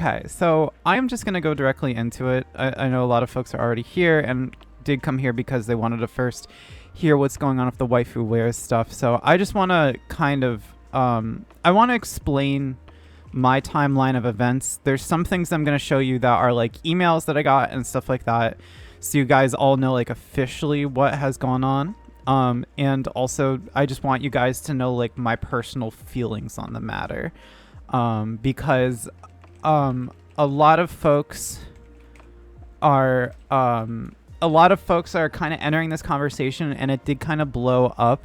Okay, so I'm just going to go directly into it. I know a lot of folks are already here and did come here because they wanted to first hear what's going on with the Waifu Wares stuff. So I just want to kind of, I want to explain my timeline of events. There's some things I'm going to show you that are like emails that I got and stuff like that. So you guys all know like officially what has gone on. And also I just want you guys to know like my personal feelings on the matter. Because a lot of folks are kind of entering this conversation, and it did kind of blow up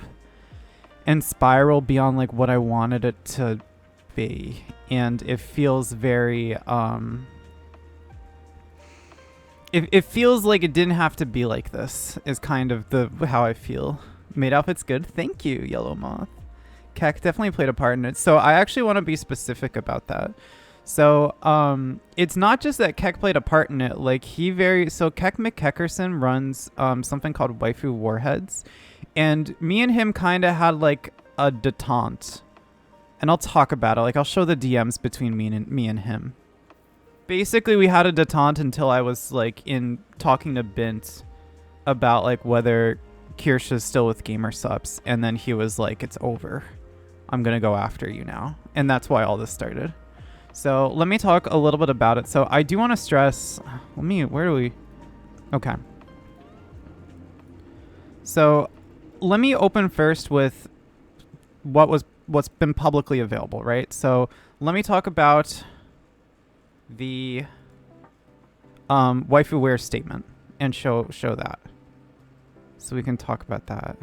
and spiral beyond like what I wanted it to be, and it feels very it feels like it didn't have to be like this is kind of how I feel. Made outfit's good, thank you, Yellow Moth. Keck definitely played a part in it, so I actually want to be specific about that. So it's not just that Keck played a part in it. Like Keck McKeckerson runs something called Waifu Warheads, and me and him kind of had like a detente, and I'll talk about it. Like I'll show the DMs between me and him. Basically, we had a detente until I was like talking to Bint about like whether Kirsha's still with Gamersubs, and then he was like, "It's over. I'm gonna go after you now," and that's why all this started. So let me talk a little bit about it. So I do want to stress, okay. So let me open first with what's been publicly available, right? So let me talk about the Waifu Wares statement and show that. So we can talk about that.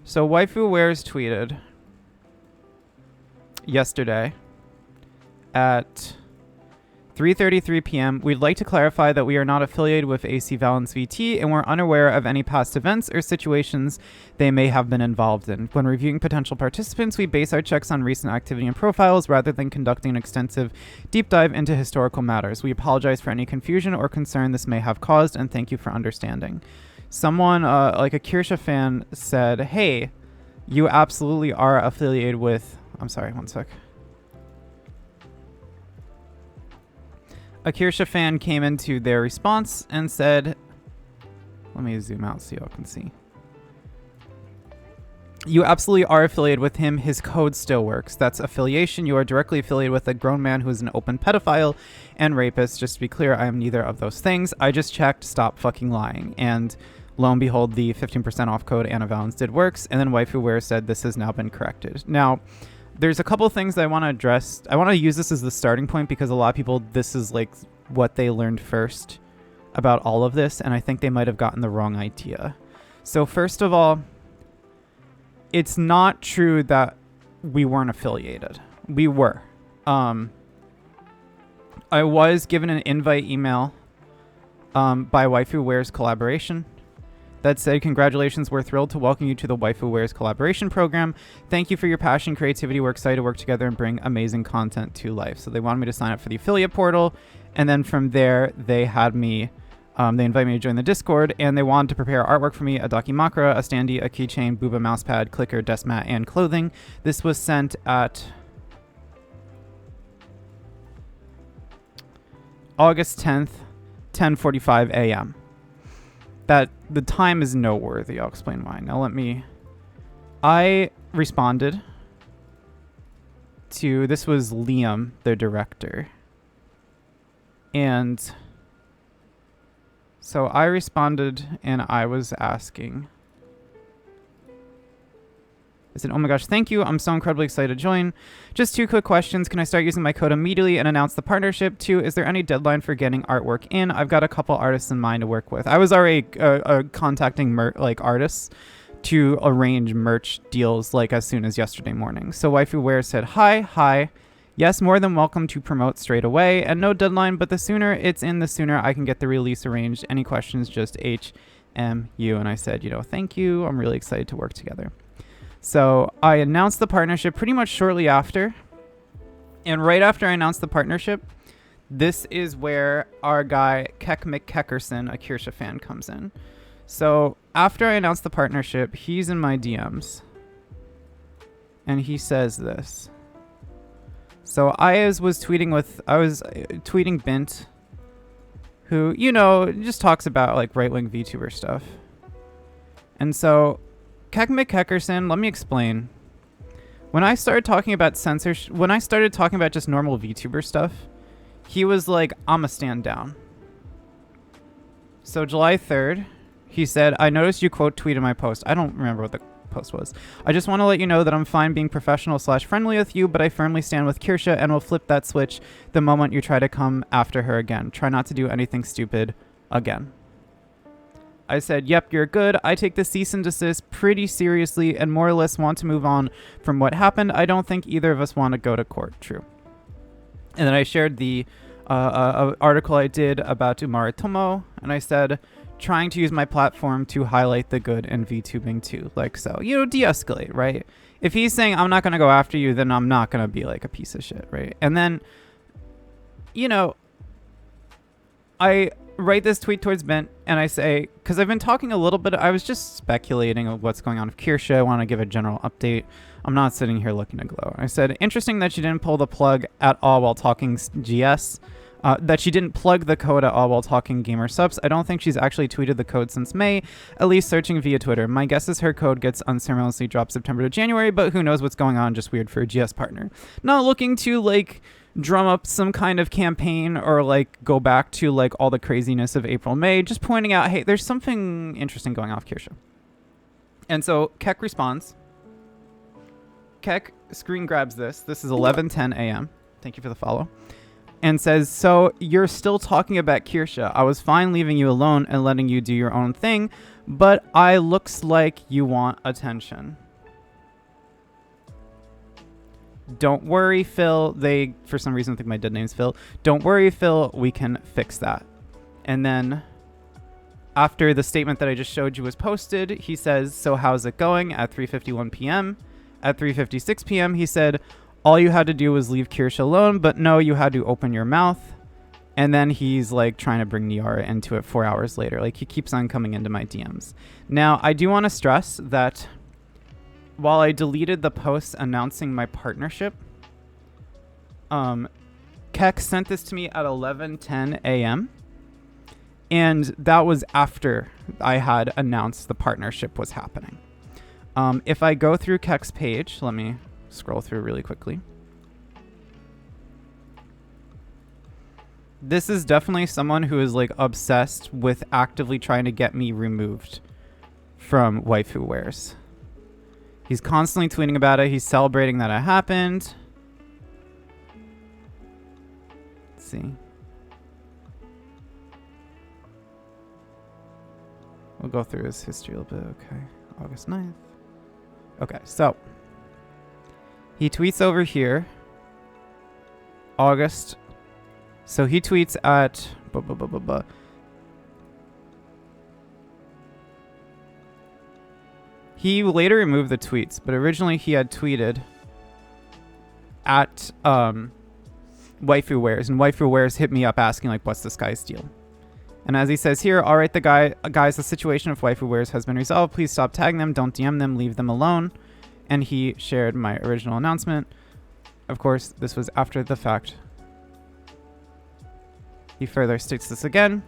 So Waifu Wares tweeted yesterday at 3:33 p.m. We'd like to clarify that we are not affiliated with AC Valence VT, and we're unaware of any past events or situations they may have been involved in. When reviewing potential participants, we base our checks on recent activity and profiles rather than conducting an extensive deep dive into historical matters. We apologize for any confusion or concern this may have caused, and thank you for understanding. Someone, like a Kirsha fan, said, "Hey, you absolutely are affiliated with..." I'm sorry, one sec. A Kirsha fan came into their response and said, let me zoom out so y'all can see. "You absolutely are affiliated with him. His code still works. That's affiliation. You are directly affiliated with a grown man who is an open pedophile and rapist. Just to be clear, I am neither of those things. I just checked. Stop fucking lying." And lo and behold, the 15% off code Anna Valens did works. And then Waifu Wares said this has now been corrected. Now, there's a couple things that I want to address. I want to use this as the starting point because a lot of people, this is like what they learned first about all of this, and I think they might have gotten the wrong idea. So first of all, it's not true that we weren't affiliated. We were. I was given an invite email by Waifu Wares Collaboration that said, "Congratulations, we're thrilled to welcome you to the Waifu Wares Collaboration Program. Thank you for your passion, creativity. We're excited to work together and bring amazing content to life." So they wanted me to sign up for the affiliate portal. And then from there, they had me, they invited me to join the Discord, and they wanted to prepare artwork for me: a Dakimakura, a standee, a keychain, booba mousepad, clicker, desk mat, and clothing. This was sent at August 10th, 10:45 a.m. That the time is noteworthy. I'll explain why. Now I responded to, this was Liam, their director. And so I responded and I was asking, I said, "Oh my gosh, thank you. I'm so incredibly excited to join. Just 2 quick questions. Can I start using my code immediately and announce the partnership? 2, is there any deadline for getting artwork in? I've got a couple artists in mind to work with." I was already contacting artists to arrange merch deals like as soon as yesterday morning. So Waifu Wares said, Hi. Yes, more than welcome to promote straight away, and no deadline, but the sooner it's in, the sooner I can get the release arranged. Any questions, just HMU." And I said, "Thank you. I'm really excited to work together." So I announced the partnership pretty much shortly after. And right after I announced the partnership, this is where our guy, Keck McKeckerson, a Kirsha fan, comes in. So after I announced the partnership, he's in my DMs. And he says this. So I was tweeting Bint, who, you know, just talks about like right-wing VTuber stuff. And so Keck McKeckerson, let me explain. When I started talking about censorship, when I started talking about just normal VTuber stuff, he was like, "I'ma stand down." So July 3rd, he said, "I noticed you quote tweeted my post." I don't remember what the post was. "I just want to let you know that I'm fine being professional/friendly with you, but I firmly stand with Kirsha and will flip that switch the moment you try to come after her again. Try not to do anything stupid again." I said, "Yep, you're good. I take the cease and desist pretty seriously and more or less want to move on from what happened. I don't think either of us want to go to court." True. And then I shared the article I did about Umara Tomo, and I said, "Trying to use my platform to highlight the good in VTubing too." Like, so, you know, de-escalate, right? If he's saying, "I'm not going to go after you," then I'm not going to be like a piece of shit, right? And then, you know, I write this tweet towards Bent, and I say, because I've been talking a little bit, I was just speculating of what's going on with Kirsha. I want to give a general update. I'm not sitting here looking to glow. I said, "Interesting that she didn't pull the plug at all while talking GS. That she didn't plug the code at all while talking gamer subs. I don't think she's actually tweeted the code since May, at least searching via Twitter. My guess is her code gets unceremoniously dropped September to January, but who knows what's going on, just weird for a GS partner. Not looking to, like, drum up some kind of campaign or, like, go back to, like, all the craziness of April, May, just pointing out, hey, there's something interesting going on with Kirsha." And so Keck responds. Keck screen grabs this. This is 11:10 a.m. Thank you for the follow. And says, "So you're still talking about Kirsha. I was fine leaving you alone and letting you do your own thing, but I looks like you want attention. Don't worry, Phil." They, for some reason, think my dead name's Phil. "Don't worry, Phil. We can fix that." And then after the statement that I just showed you was posted, he says, "So how's it going?" at 3:51 p.m. At 3:56 p.m., he said, "All you had to do was leave Kirsha alone, but no, you had to open your mouth." And then he's like trying to bring Niara into it 4 hours later. Like, he keeps on coming into my DMs. Now, I do want to stress that while I deleted the post announcing my partnership, Keck sent this to me at 11:10 a.m. And that was after I had announced the partnership was happening. If I go through Keck's page, let me scroll through really quickly. This is definitely someone who is like obsessed with actively trying to get me removed from Waifu Wares. He's constantly tweeting about it. He's celebrating that it happened. Let's see. We'll go through his history a little bit. Okay. August 9th. Okay, so he tweets over here, August. So he tweets at He later removed the tweets, but originally he had tweeted at Waifu Wares, and Waifu Wares hit me up asking like, "What's this guy's deal?" And as he says here, "All right, guys, the situation of Waifu Wares has been resolved. Please stop tagging them. Don't DM them. Leave them alone." And he shared my original announcement. Of course, this was after the fact. He further states this again.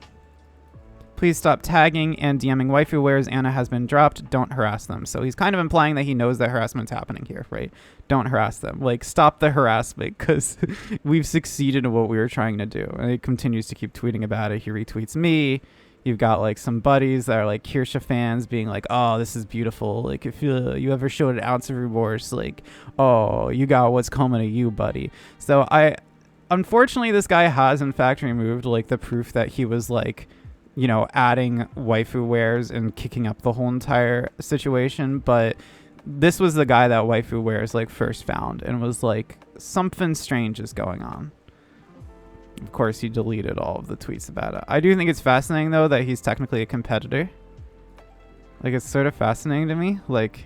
"Please stop tagging and DMing Waifu Wares. Anna has been dropped. Don't harass them." So he's kind of implying that he knows that harassment's happening here, right? Don't harass them. Like, stop the harassment, because we've succeeded in what we were trying to do. And he continues to keep tweeting about it. He retweets me. You've got like some buddies that are like Kirsha fans being like, "Oh, this is beautiful. Like, if you ever showed an ounce of remorse, like, oh, you got what's coming to you, buddy." So unfortunately, this guy has in fact removed like the proof that he was like, you know, adding Waifu Wares and kicking up the whole entire situation. But this was the guy that Waifu Wares like first found and was like, something strange is going on. Of course, he deleted all of the tweets about it. I do think it's fascinating, though, that he's technically a competitor. Like, it's sort of fascinating to me. Like,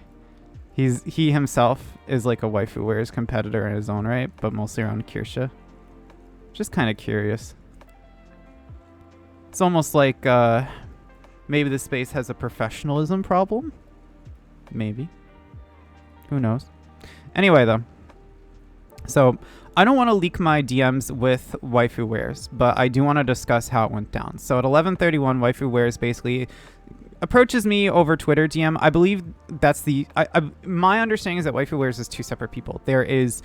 he himself is like a Waifu Wares competitor in his own right, but mostly around Kirsha. Just kind of curious. It's almost like maybe the space has a professionalism problem. Maybe. Who knows? Anyway, though. So I don't want to leak my DMs with Waifu Wares, but I do want to discuss how it went down. So at 11:31, Waifu Wares basically approaches me over Twitter DM. I believe that's my understanding is that Waifu Wares is two separate people. There is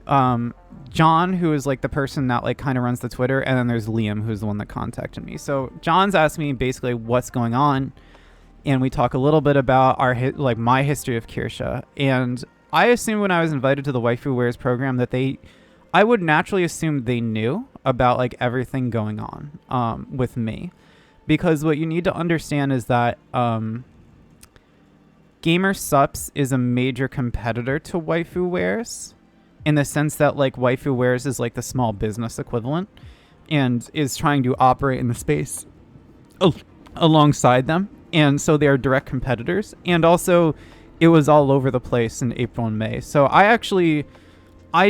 John, who is like the person that like kind of runs the Twitter, and then there's Liam, who's the one that contacted me. So John's asked me basically what's going on, and we talk a little bit about my history of Kirsha. And I assumed when I was invited to the Waifu Wares program that I would naturally assume they knew about like everything going on with me, because what you need to understand is that Gamer Sups is a major competitor to Waifu Wares, in the sense that like Waifu Wares is like the small business equivalent and is trying to operate in the space alongside them. And so they are direct competitors. And also it was all over the place in April and May. So I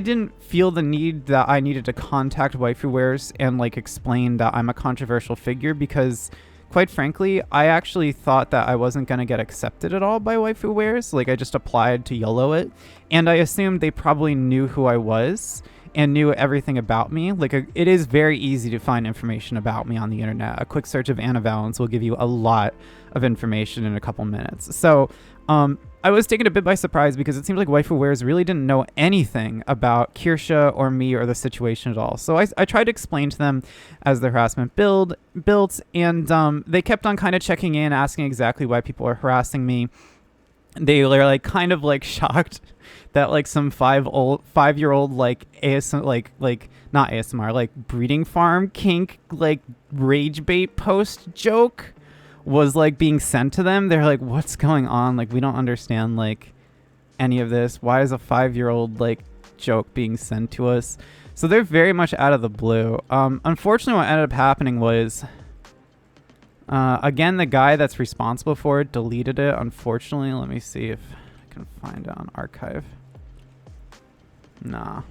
didn't feel the need that I needed to contact Waifu Wares and like explain that I'm a controversial figure, because quite frankly, I actually thought that I wasn't going to get accepted at all by Waifu Wares. Like I just applied to YOLO it, and I assumed they probably knew who I was and knew everything about me. Like it is very easy to find information about me on the internet. A quick search of Anna Valens will give you a lot of information in a couple minutes. So I was taken a bit by surprise, because it seemed like Waifu Wares really didn't know anything about Kirsha or me or the situation at all. So I tried to explain to them as the harassment built, and they kept on kind of checking in, asking exactly why people are harassing me. They were like kind of like shocked that like some 5-year-old like like not ASMR, like breeding farm kink like rage bait post joke was like being sent to them. They're like, what's going on? Like, we don't understand like any of this. Why is a 5-year-old like joke being sent to us? So they're very much out of the blue. Unfortunately, what ended up happening was again, the guy that's responsible for it deleted it, unfortunately. Let me see if I can find it on archive. Nah.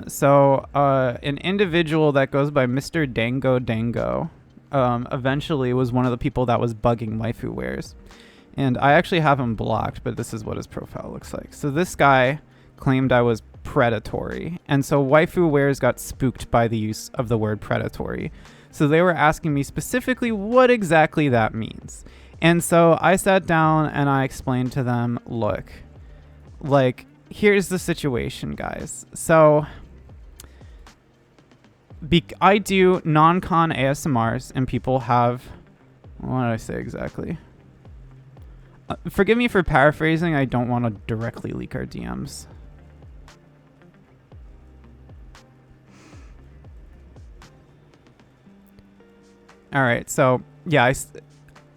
So an individual that goes by Mr. Dango eventually was one of the people that was bugging Waifu Wares. And I actually have him blocked, but this is what his profile looks like. So this guy claimed I was predatory. And so Waifu Wares got spooked by the use of the word predatory. So they were asking me specifically what exactly that means. And so I sat down and I explained to them, look, like, here's the situation, guys. So I do non-con ASMRs, and people have... What did I say exactly? Forgive me for paraphrasing. I don't want to directly leak our DMs. All right, so yeah,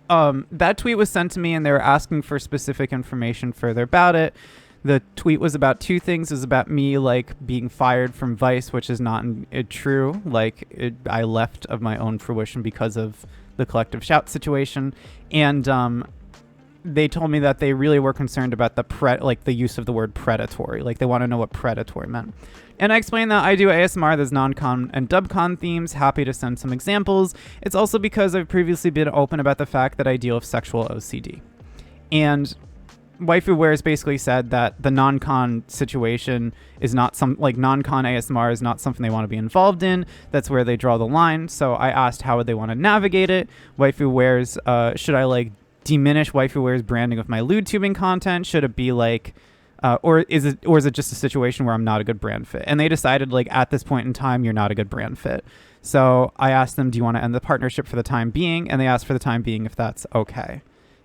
that tweet was sent to me, and they were asking for specific information further about it. The tweet was about two things. It was about me like being fired from Vice, which is not true. Like I left of my own fruition because of the collective shout situation, and they told me that they really were concerned about the use of the word predatory. Like they want to know what predatory meant. And I explained that I do ASMR that's non-con and dub-con themes. Happy to send some examples. It's also because I've previously been open about the fact that I deal with sexual OCD. And Waifu Wares basically said that the non-con situation is not non-con ASMR is not something they want to be involved in. That's where they draw the line. So I asked how would they want to navigate it. Waifu Wares, should I like diminish Waifu Wares branding with my lewd tubing content? Should it be like, or is it just a situation where I'm not a good brand fit? And they decided like at this point in time, you're not a good brand fit. So I asked them, do you want to end the partnership for the time being? And they asked for the time being if that's okay.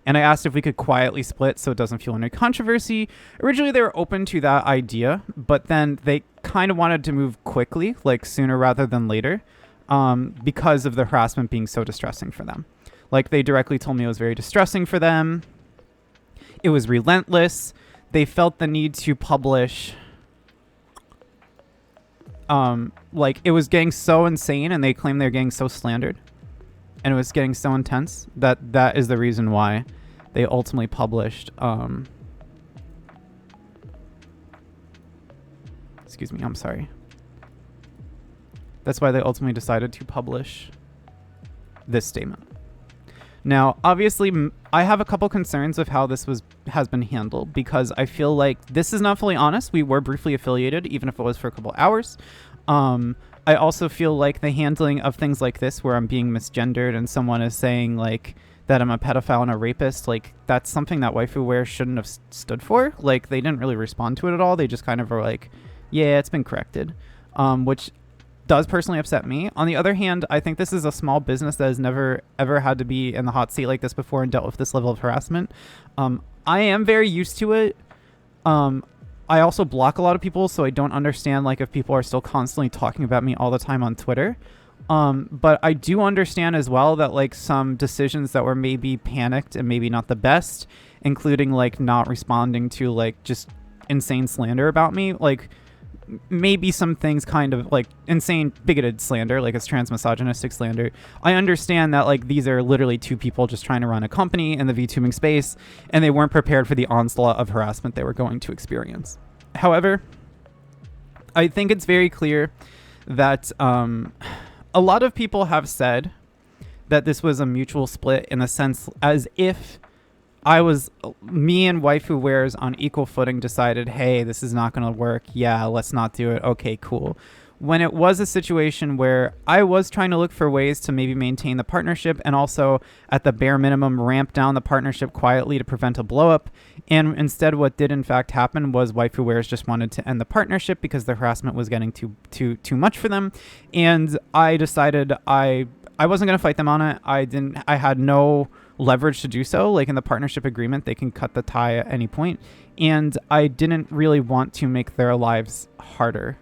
And I asked if we could quietly split so it doesn't feel any controversy. Originally, they were open to that idea, but then they kind of wanted to move quickly, like sooner rather than later, because of the harassment being so distressing for them. Like they directly told me it was very distressing for them. It was relentless. They felt the need to publish. Like it was getting so insane, and they claimed they're getting so slandered. And it was getting so intense that is the reason why they ultimately published. Excuse me, I'm sorry. That's why they ultimately decided to publish this statement. Now, obviously, I have a couple concerns of how this has been handled, because I feel like this is not fully honest. We were briefly affiliated, even if it was for a couple hours. I also feel like the handling of things like this, where I'm being misgendered and someone is saying like that I'm a pedophile and a rapist, like that's something that Waifu Wares shouldn't have stood for. Like they didn't really respond to it at all. They just kind of were like, yeah, it's been corrected, which does personally upset me. On the other hand, I think this is a small business that has never ever had to be in the hot seat like this before and dealt with this level of harassment. I am very used to it. I also block a lot of people, so I don't understand like if people are still constantly talking about me all the time on Twitter. But I do understand as well that like some decisions that were maybe panicked and maybe not the best, including like not responding to like just insane slander about me, like maybe some things kind of like insane bigoted slander, like it's transmisogynistic slander. I understand that like these are literally two people just trying to run a company in the VTubing space, and they weren't prepared for the onslaught of harassment they were going to experience. However, I think it's very clear that a lot of people have said that this was a mutual split, in a sense as if me and Waifu Wares on equal footing decided, hey, this is not going to work. Yeah, let's not do it. Okay, cool. When it was a situation where I was trying to look for ways to maybe maintain the partnership and also at the bare minimum ramp down the partnership quietly to prevent a blow up. And instead what did in fact happen was Waifu Wares just wanted to end the partnership because the harassment was getting too much for them. And I decided I wasn't going to fight them on it. I had no leverage to do so. Like in the partnership agreement, they can cut the tie at any point, and I didn't really want to make their lives harder.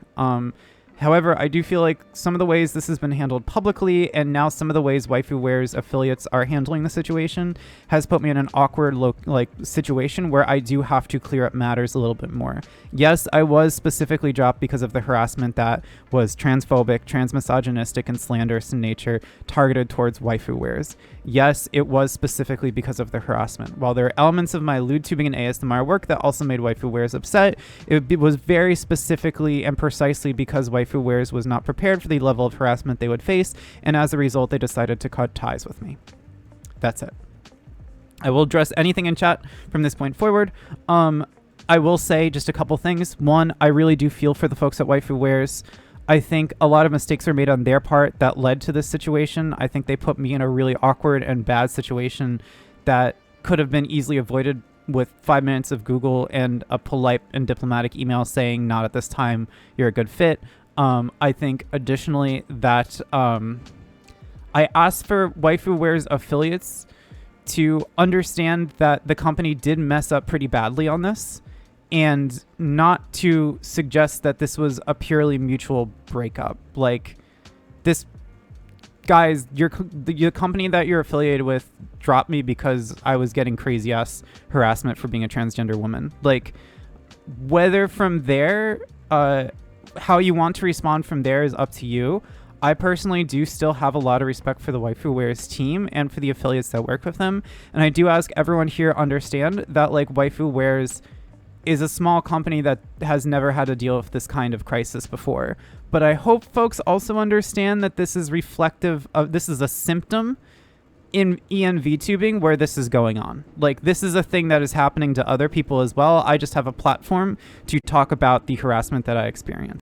However, I do feel like some of the ways this has been handled publicly, and now some of the ways Waifu Wares affiliates are handling the situation, has put me in an awkward situation where I do have to clear up matters a little bit more. Yes, I was specifically dropped because of the harassment that was transphobic, transmisogynistic, and slanderous in nature, targeted towards Waifu Wares. Yes, it was specifically because of the harassment. While there are elements of my lewd tubing and ASMR work that also made Waifu Wares upset, it was very specifically and precisely because Waifu Wares was not prepared for the level of harassment they would face, and as a result, they decided to cut ties with me. That's it. I will address anything in chat from this point forward. I will say just a couple things. One, I really do feel for the folks at Waifu Wares. I think a lot of mistakes were made on their part that led to this situation. I think they put me in a really awkward and bad situation that could have been easily avoided with 5 minutes of Google and a polite and diplomatic email saying, not at this time, you're a good fit. I think additionally that I asked for Waifu Wares affiliates to understand that the company did mess up pretty badly on this, and not to suggest that this was a purely mutual breakup. Like, this, guys, the company that you're affiliated with dropped me because I was getting crazy ass harassment for being a transgender woman. Like, whether from there, how you want to respond from there is up to you. I personally do still have a lot of respect for the Waifu Wares team and for the affiliates that work with them. And I do ask everyone here understand that like Waifu Wares is a small company that has never had to deal with this kind of crisis before. But I hope folks also understand that this is reflective of, this is a symptom in ENV tubing where this is going on. Like, this is a thing that is happening to other people as well. I just have a platform to talk about the harassment that I experienced.